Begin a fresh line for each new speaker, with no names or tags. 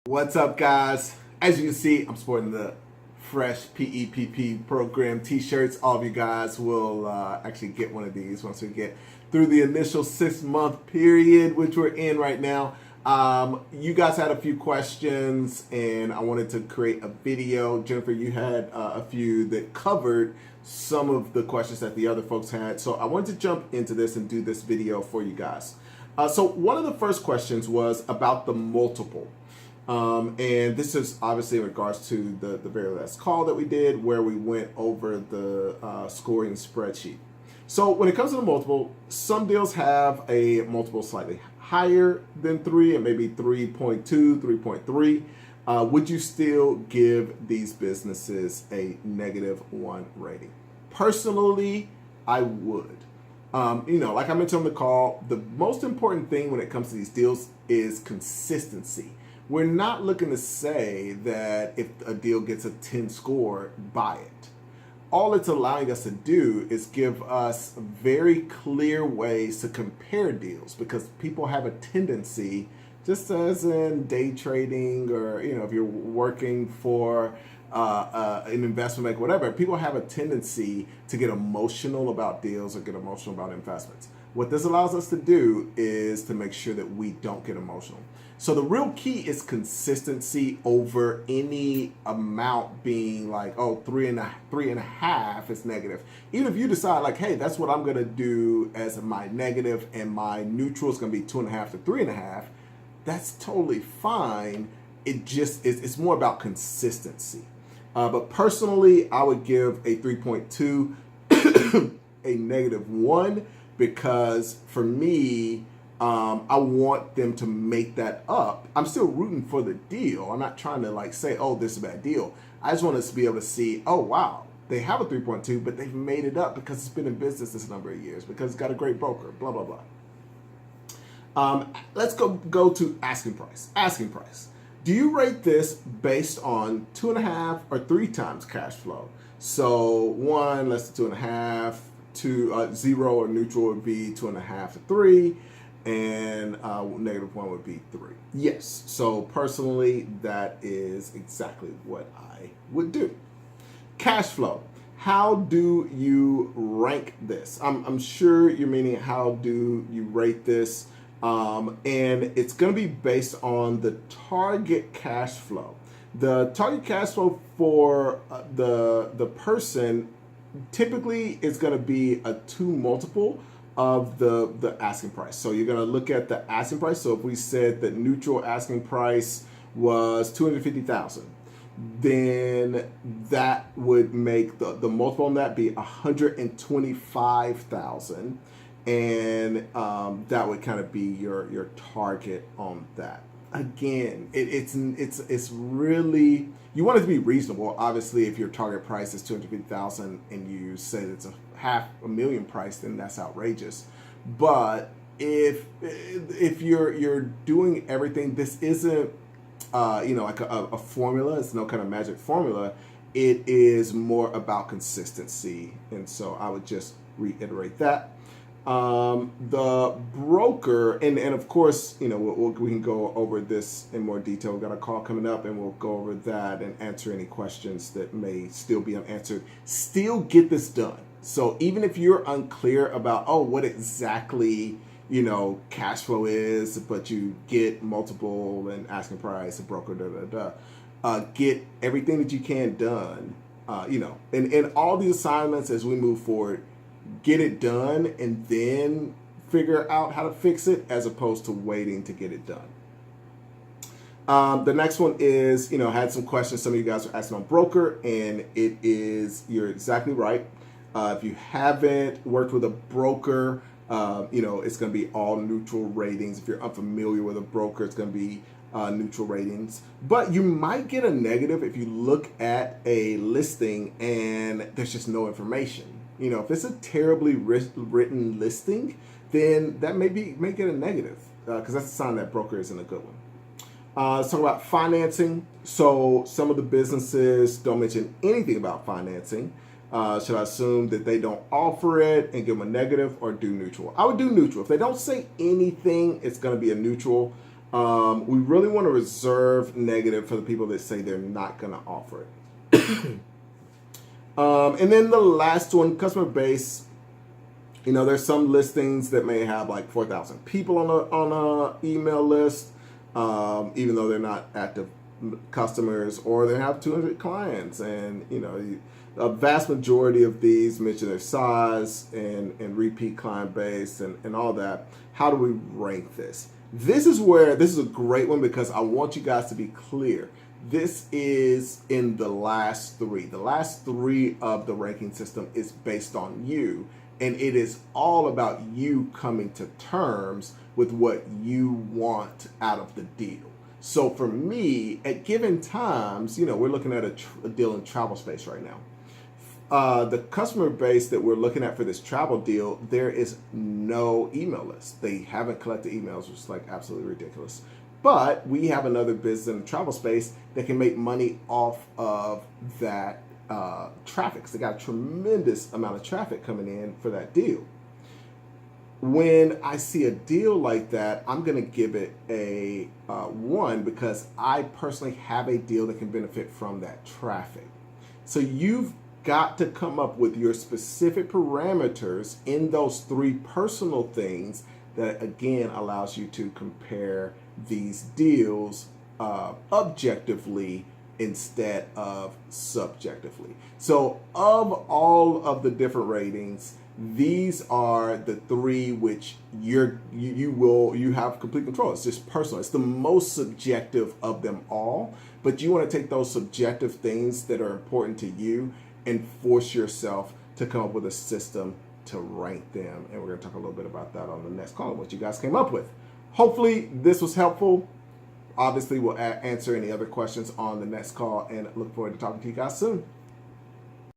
What's up, guys? As you can see, I'm sporting the fresh PEPP program t-shirts. All of you guys will actually get one of these once we get through the initial 6-month period, which we're in right now. You guys had a few questions, and I wanted to create a video. Jennifer, you had a few that covered some of the questions that the other folks had. So I wanted to jump into this and do this video for you guys. So one of the first questions was about the multiple. And this is obviously in regards to the very last call that we did where we went over the scoring spreadsheet. So when it comes to the multiple, some deals have a multiple slightly higher than 3 and maybe 3.2, 3.3. Would you still give these businesses a -1 rating? Personally, I would. Like I mentioned on the call, the most important thing when it comes to these deals is consistency. We're not looking to say that if a deal gets a 10 score, buy it. All it's allowing us to do is give us very clear ways to compare deals, because people have a tendency, just as in day trading or if you're working for an investment bank, whatever, people have a tendency to get emotional about deals or get emotional about investments. What this allows us to do is to make sure that we don't get emotional. So the real key is consistency over any amount being like, oh, three and a half is negative. Even if you decide like, hey, that's what I'm gonna do as my negative and my neutral is gonna be 2.5 to 3.5, that's totally fine. It's more about consistency. But personally, I would give a 3.2 a -1, because for me, I want them to make that up. I'm still rooting for the deal. I'm not trying to like say, oh, this is a bad deal. I just want us to be able to see, oh, wow, they have a 3.2, but they've made it up because it's been in business this number of years, because it's got a great broker, blah, blah, blah. Let's go to asking price. Asking price. Do you rate this based on 2.5 or 3 times cash flow? So 1 less than 2.5, 0 or neutral would be 2.5 to 3. And -1 would be 3. Yes. So personally, that is exactly what I would do. Cash flow. How do you rank this? I'm sure you're meaning how do you rate this? And it's going to be based on the target cash flow. The target cash flow for the person typically is going to be a 2 multiple of the asking price. So you're going to look at the asking price. So if we said that neutral asking price was 250,000, then that would make the multiple on that be 125,000, and that would kind of be your target on that. Again, it's really, you want it to be reasonable. Obviously, if your target price is 250,000 and you say it's a $500,000 price, then that's outrageous. But if you're doing everything, this isn't like a formula. It's no kind of magic formula. It is more about consistency, and so I would just reiterate that. The broker, and of course, we can go over this in more detail. We've got a call coming up, and we'll go over that and answer any questions that may still be unanswered. Still get this done. So even if you're unclear about, what exactly, cash flow is, but you get multiple and asking price and broker, get everything that you can done, and all these assignments as we move forward, get it done and then figure out how to fix it, as opposed to waiting to get it done. The next one is, I had some questions. Some of you guys are asking on broker, and you're exactly right. If you haven't worked with a broker, it's going to be all neutral ratings. If you're unfamiliar with a broker, it's going to be neutral ratings. But you might get a negative if you look at a listing and there's just no information. If it's a terribly written listing, then that may get a negative, because that's a sign that broker isn't a good one. Let's talk about financing. So some of the businesses don't mention anything about financing. Should I assume that they don't offer it and give them a negative, or do neutral? I would do neutral. If they don't say anything, it's going to be a neutral. We really want to reserve negative for the people that say they're not going to offer it. And then the last one, customer base. You know, there's some listings that may have like 4,000 people on a email list, even though they're not active customers, or they have 200 clients. And, you know, a vast majority of these mention their size and repeat client base and all that. How do we rank this? This is a great one because I want you guys to be clear. This is in the last three. The last three of the ranking system is based on you, and it is all about you coming to terms with what you want out of the deal. So for me, at given times, you know, we're looking at a deal in travel space right now. The customer base that we're looking at for this travel deal, there is no email list. They haven't collected emails, which is like absolutely ridiculous. But we have another business in the travel space that can make money off of that traffic. So they got a tremendous amount of traffic coming in for that deal. When I see a deal like that, I'm going to give it a 1 because I personally have a deal that can benefit from that traffic. So you've got to come up with your specific parameters in those 3 personal things that, again, allows you to compare these deals objectively instead of subjectively. So of all of the different ratings, these are the 3 which you have complete control. It's just personal. It's the most subjective of them all, but you want to take those subjective things that are important to you and force yourself to come up with a system to rank them. And we're going to talk a little bit about that on the next call, what you guys came up with. Hopefully this was helpful. Obviously, we'll answer any other questions on the next call and look forward to talking to you guys soon.